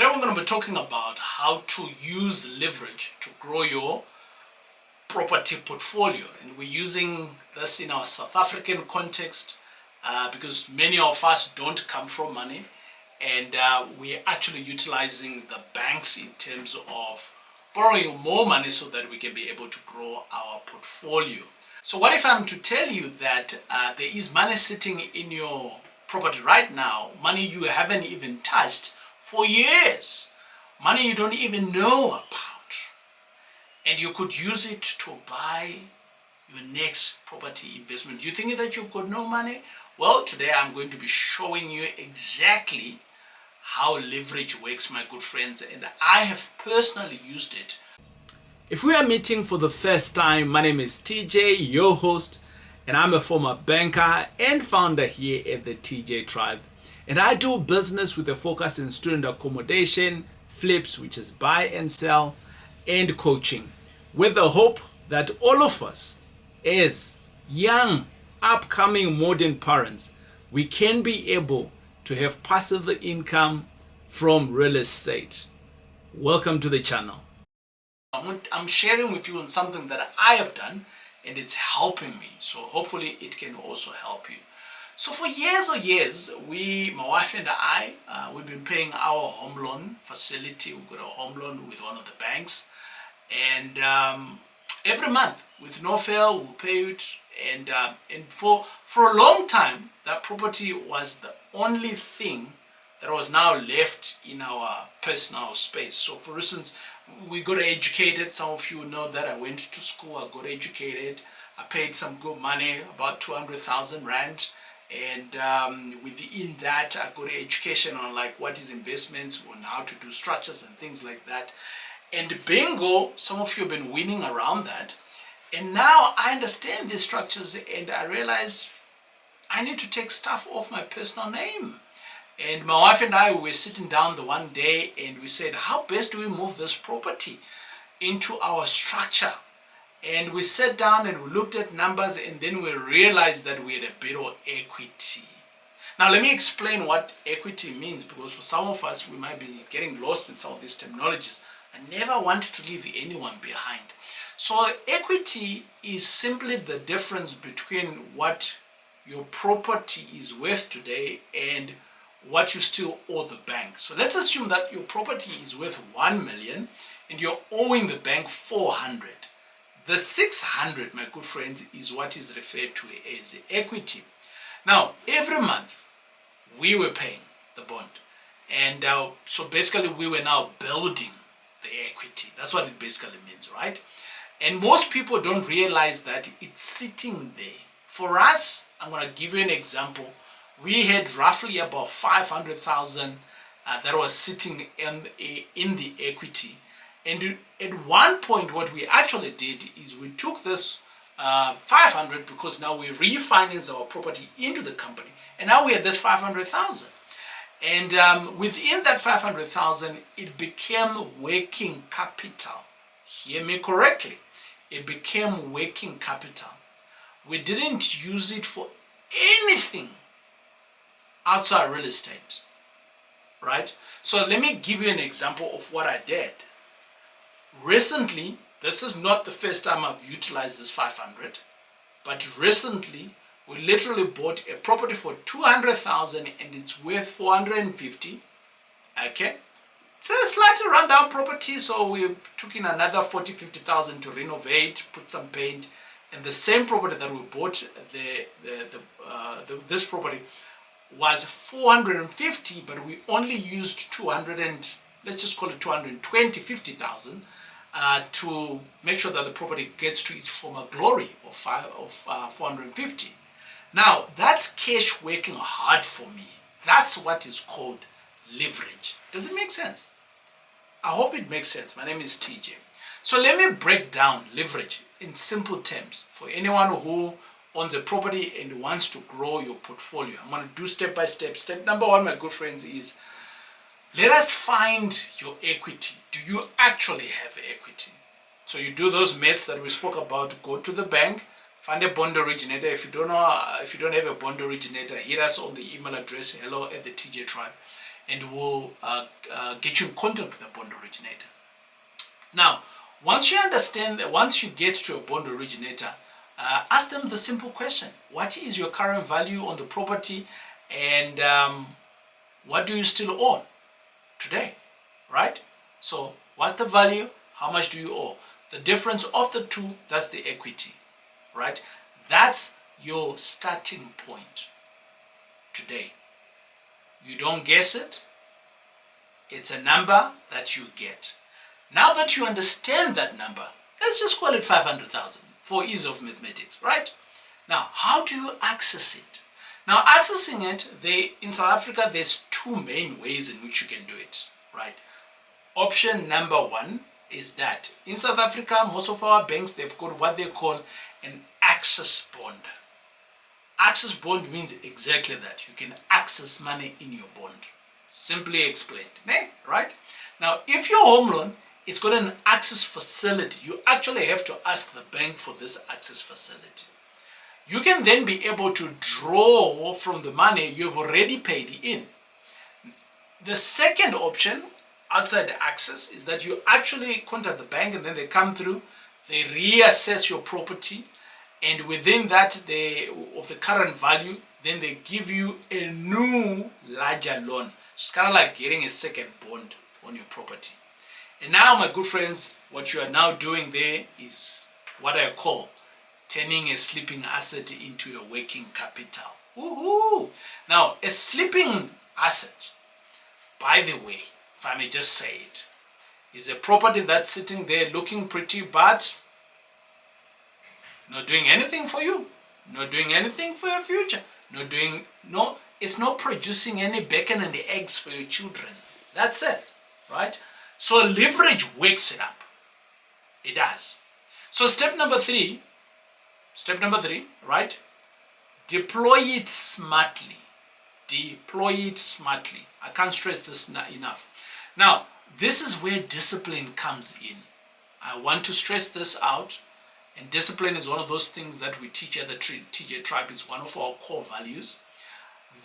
Today we're going to be talking about how to use leverage to grow your property portfolio, and we're using this in our South African context because many of us don't come from money, and we're actually utilizing the banks in terms of borrowing more money so that we can be able to grow our portfolio. So what if I'm to tell you that there is money sitting in your property right now, money you haven't even touched for years, money you don't even know about, and you could use it to buy your next property investment? You think that you've got no money? Well, today I'm going to be showing you exactly how leverage works, my good friends, and I have personally used it. If we are meeting for the first time, my name is TJ, your host, and I'm a former banker and founder here at the TJ Tribe. And I do business with a focus in student accommodation, flips, which is buy and sell, and coaching, with the hope that all of us, as young, upcoming modern parents, we can be able to have passive income from real estate. Welcome to the channel. I'm sharing with you on something that I have done, and it's helping me. So hopefully it can also help you. So for years, my wife and I, we've been paying our home loan facility. We've got a home loan with one of the banks, and every month with no fail, we'll pay it. And for a long time, that property was the only thing that was now left in our personal space. So for instance, we got educated. Some of you know that I went to school, I got educated, I paid some good money, about 200,000 rand. And within that, I got education on like what is investments, on how to do structures and things like that. And bingo, some of you have been winning around that. And now I understand these structures, and I realize I need to take stuff off my personal name. And my wife and I were sitting down the one day, and we said, how best do we move this property into our structure? And we sat down and we looked at numbers, and then we realized that we had a bit of equity. Now let me explain what equity means, because for some of us we might be getting lost in some of these terminologies. I never want to leave anyone behind. So equity is simply the difference between what your property is worth today and what you still owe the bank. So let's assume that your property is worth 1 million and you're owing the bank 400. The 600, my good friends, is what is referred to as equity. Now, every month we were paying the bond, and so basically we were now building the equity. That's what it basically means, right? And most people don't realize that it's sitting there. For us, I'm going to give you an example. We had roughly about 500,000 that was sitting in the equity. And at one point, what we actually did is we took this 500, because now we refinanced our property into the company, and now we had this 500,000. And within that 500,000, it became working capital. Hear me correctly. It became working capital. We didn't use it for anything outside real estate, right? So let me give you an example of what I did. Recently, this is not the first time I've utilized this 500, but recently we literally bought a property for 200,000 and it's worth 450. Okay, it's a slightly rundown property, so we took in another 40-50,000 to renovate, put some paint, and the same property that we bought, this property was 450, but we only used 200 and let's just call it 50,000 to make sure that the property gets to its former glory of 450. Now that's cash working hard for me. That's what is called leverage. Does it make sense? I hope it makes sense. My name is TJ. So let me break down leverage in simple terms for anyone who owns a property and wants to grow your portfolio. I'm going to do step by step. Step number one, my good friends, is let us find your equity. Do you actually have equity? So you do those maths that we spoke about. Go to the bank, find a bond originator. If you don't have a bond originator, hit us on the email address hello@thetjtribe, and we'll get you in contact with a bond originator. Now, once you understand that, once you get to a bond originator, ask them the simple question: what is your current value on the property, and what do you still own today, right? So what's the value? How much do you owe? The difference of the two, that's the equity, right? That's your starting point today. You don't guess it. It's a number that you get. Now that you understand that number, let's just call it 500,000 for ease of mathematics, right? Now, how do you access it? Now, accessing it, in South Africa, there's two main ways in which you can do it, right? Option number one is that in South Africa, most of our banks, they've got what they call an access bond. Access bond means exactly that. You can access money in your bond. Simply explained, right? Now, if your home loan, it's got an access facility, you actually have to ask the bank for this access facility. You can then be able to draw from the money you've already paid in. The second option outside the access is that you actually contact the bank, and then they come through, they reassess your property, and within that of the current value, then they give you a new larger loan. It's kind of like getting a second bond on your property. And now, my good friends, what you are now doing there is what I call turning a sleeping asset into a working capital. Woohoo! Now, a sleeping asset, by the way, if I may just say it, is a property that's sitting there looking pretty, but not doing anything for you, not doing anything for your future, it's not producing any bacon and eggs for your children. That's it, right? So leverage wakes it up. It does. So step number three, right? Deploy it smartly. Deploy it smartly. I can't stress this enough. Now, this is where discipline comes in. I want to stress this out. And discipline is one of those things that we teach at the TJ Tribe. It's one of our core values.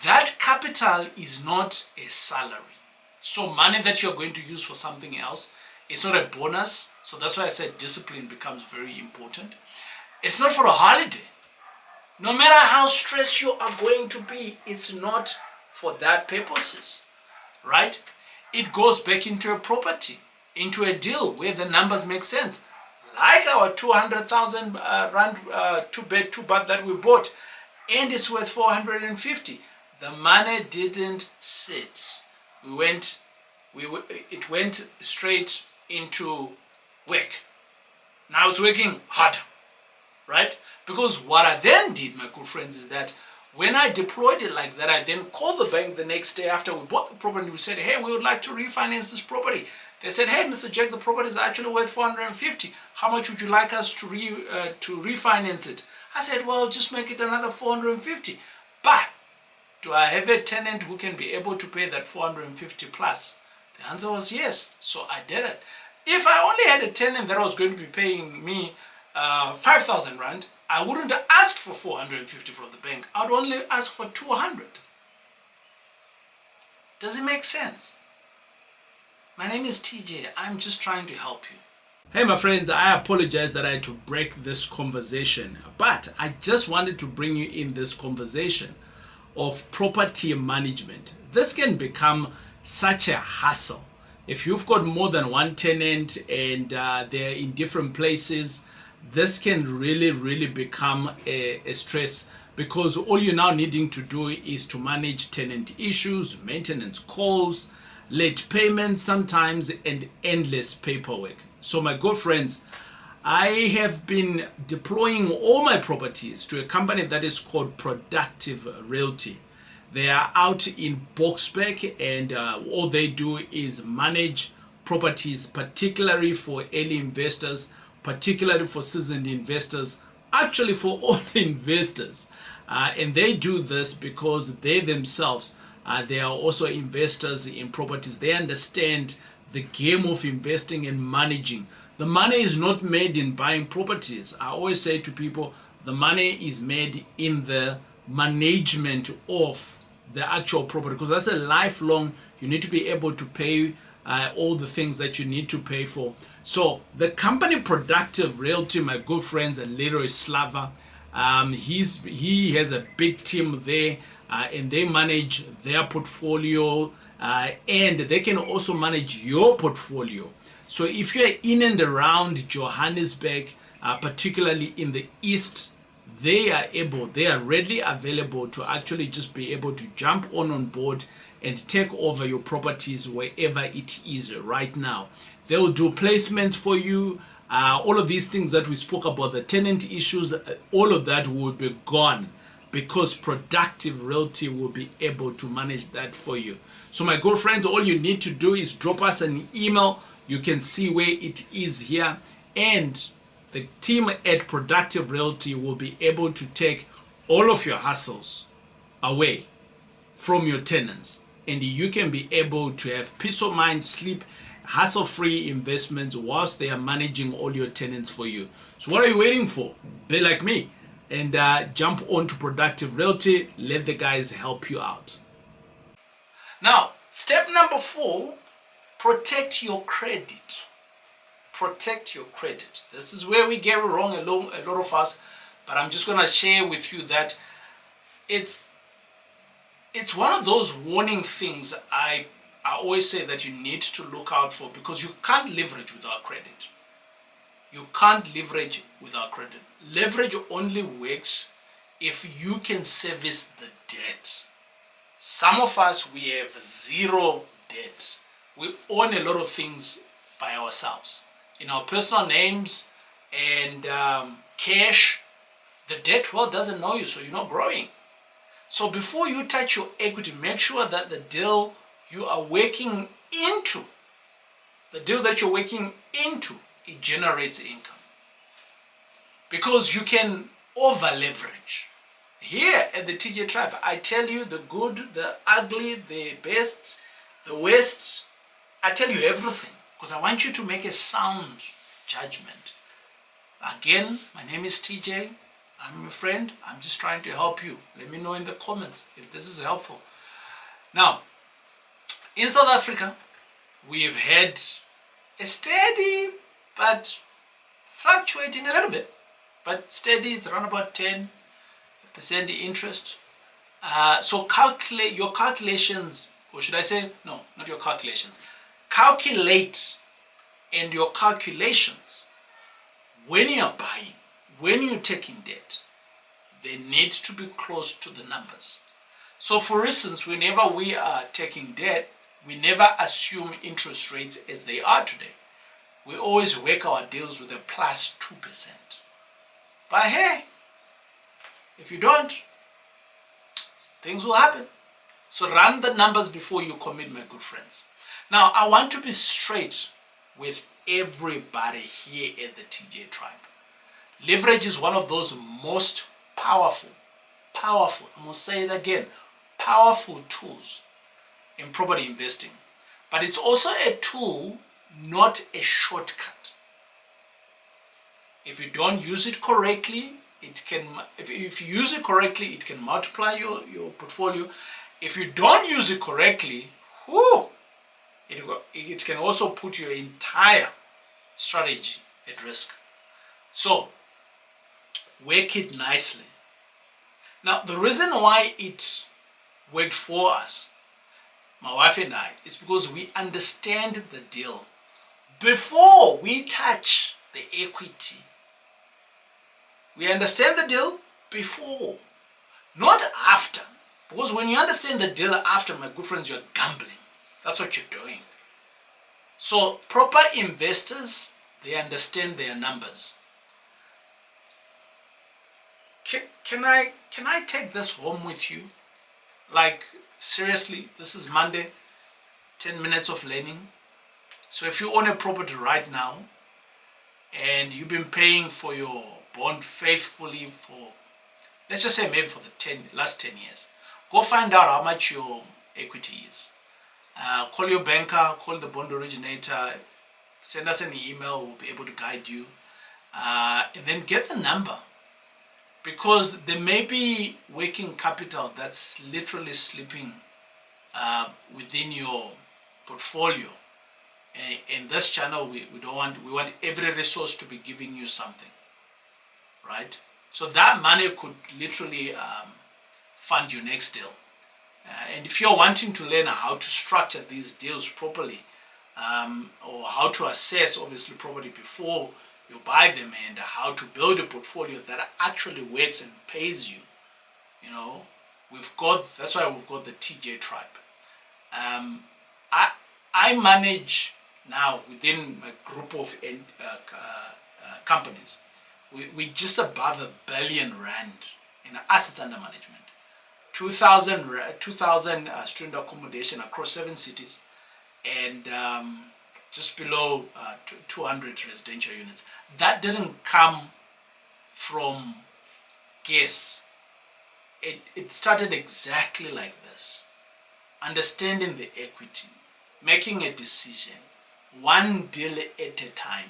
That capital is not a salary. So money that you're going to use for something else, it's not a bonus. So that's why I said discipline becomes very important. It's not for a holiday. No matter how stressed you are going to be, it's not for that purposes, right? It goes back into a property, into a deal where the numbers make sense. Like our 200,000 rand 2-bed 2-bath that we bought, and it's worth 450. The money didn't sit. It went straight into work. Now it's working harder, right? Because what I then did, my good friends, is that when I deployed it like that, I then called the bank the next day after we bought the property. We said, hey, we would like to refinance this property. They said, hey, Mr. Jack, the property is actually worth 450. How much would you like us to refinance it? I said, well, just make it another 450. But do I have a tenant who can be able to pay that 450 plus? The answer was yes. So I did it. If I only had a tenant that was going to be paying me 5,000 rand, I wouldn't ask for 450 from the bank. I would only ask for 200. Does it make sense? My name is TJ. I'm just trying to help you. Hey, my friends, I apologize that I had to break this conversation, but I just wanted to bring you in this conversation of property management. This can become such a hassle. If you've got more than one tenant and they're in different places, this can really become a stress, because all you're now needing to do is to manage tenant issues, maintenance calls, late payments sometimes, and endless paperwork. So my good friends, I have been deploying all my properties to a company that is called Productive Realty. They are out in Boksburg, and all they do is manage properties, particularly for early investors, particularly for seasoned investors, actually for all investors. And they do this because they themselves, they are also investors in properties. They understand the game of investing and managing. The money is not made in buying properties. I always say to people, the money is made in the management of the actual property, because that's a lifelong, you need to be able to pay all the things that you need to pay for. So the company Productive Realty, my good friends, and Leroy Slava, he has a big team there, and they manage their portfolio, and they can also manage your portfolio. So if you're in and around Johannesburg, particularly in the east, they are readily available to actually just be able to jump on board and take over your properties wherever it is right now. They will do placements for you. All of these things that we spoke about, the tenant issues, all of that will be gone because Productive Realty will be able to manage that for you. So my good friends, all you need to do is drop us an email. You can see where it is here, and the team at Productive Realty will be able to take all of your hassles away from your tenants, and you can be able to have peace of mind, sleep, hassle-free investments whilst they are managing all your tenants for you. So what are you waiting for? Be like me and jump on to Productive Realty. Let the guys help you out. Now, step number 4, protect your credit. Protect your credit. This is where we get it wrong, a lot of us, but I'm just going to share with you that it's one of those warning things I always say that you need to look out for, because you can't leverage without credit. You can't leverage without credit. Leverage only works if you can service the debt. Some of us, we have zero debt. We own a lot of things by ourselves in our personal names and cash. The debt world doesn't know you, so you're not growing. So before you touch your equity, make sure that the deal you are working into, it generates income. Because you can over leverage. Here at the TJ Tribe, I tell you the good, the ugly, the best, the worst. I tell you everything because I want you to make a sound judgment. Again, my name is TJ. I'm your friend. I'm just trying to help you. Let me know in the comments if this is helpful. Now, in South Africa, we've had a steady but fluctuating a little bit, but steady. It's around about 10% interest. So calculate your calculations, or should I say, no, not your calculations. Calculate and your calculations when you're buying, when you're taking debt, they need to be close to the numbers. So for instance, whenever we are taking debt, we never assume interest rates as they are today. We always work our deals with a plus 2%. But hey, if you don't, things will happen. So run the numbers before you commit, my good friends. Now, I want to be straight with everybody here at the TJ Tribe. Leverage is one of those most powerful, I'm going to say it again, powerful tools in property investing. But it's also a tool, not a shortcut. If you don't use it correctly, if you use it correctly, it can multiply your portfolio. If you don't use it correctly, it can also put your entire strategy at risk. So, work it nicely. Now, the reason why it worked for us, my wife and I, is because we understand the deal before we touch the equity. We understand the deal before, not after. Because when you understand the deal after, my good friends, you're gambling. That's what you're doing. So proper investors, they understand their numbers. Can I take this home with you? Like, seriously, this is Monday, 10 minutes of learning. So if you own a property right now and you've been paying for your bond faithfully for, let's just say maybe for the last 10 years, go find out how much your equity is. Call your banker, call the bond originator, send us an email, we'll be able to guide you. And then get the number. Because there may be working capital that's literally slipping within your portfolio In this channel, we want every resource to be giving you something, right? So that money could literally fund your next deal. And if you're wanting to learn how to structure these deals properly, or how to assess obviously property before you buy them, and how to build a portfolio that actually works and pays you, you know, that's why we've got the TJ tribe. I manage now within my group of companies, we just above R1 billion in assets under management. 2,000 student accommodation across 7 cities, and just below 200 residential units. That didn't come from guess. It started exactly like this. Understanding the equity, making a decision, one deal at a time.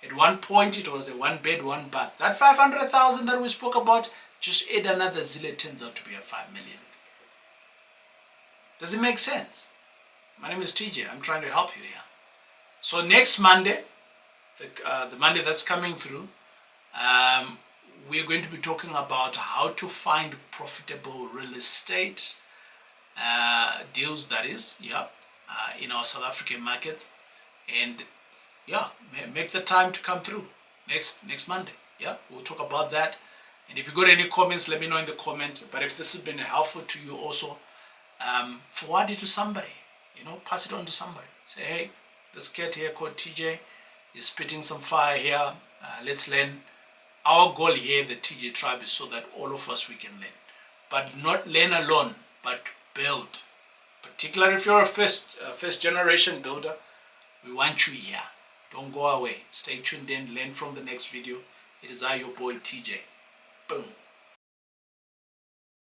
At one point it was a 1 bed, 1 bath. That 500,000 that we spoke about, just add another zero, it turns out to be a 5 million. Does it make sense? My name is TJ. I'm trying to help you here. So next Monday, the Monday that's coming through, we're going to be talking about how to find profitable real estate deals, that is, in our South African market. And make the time to come through next Monday. We'll talk about that. And if you got any comments, let me know in the comment. But if this has been helpful to you also, forward it to somebody. Pass it on to somebody. Say, hey, this cat here called TJ is spitting some fire here. Let's learn. Our goal here, the TJ tribe, is so that all of us, we can learn. But not learn alone, but build. Particularly if you're a first generation builder, we want you here. Don't go away. Stay tuned in. Learn from the next video. It is I, your boy TJ.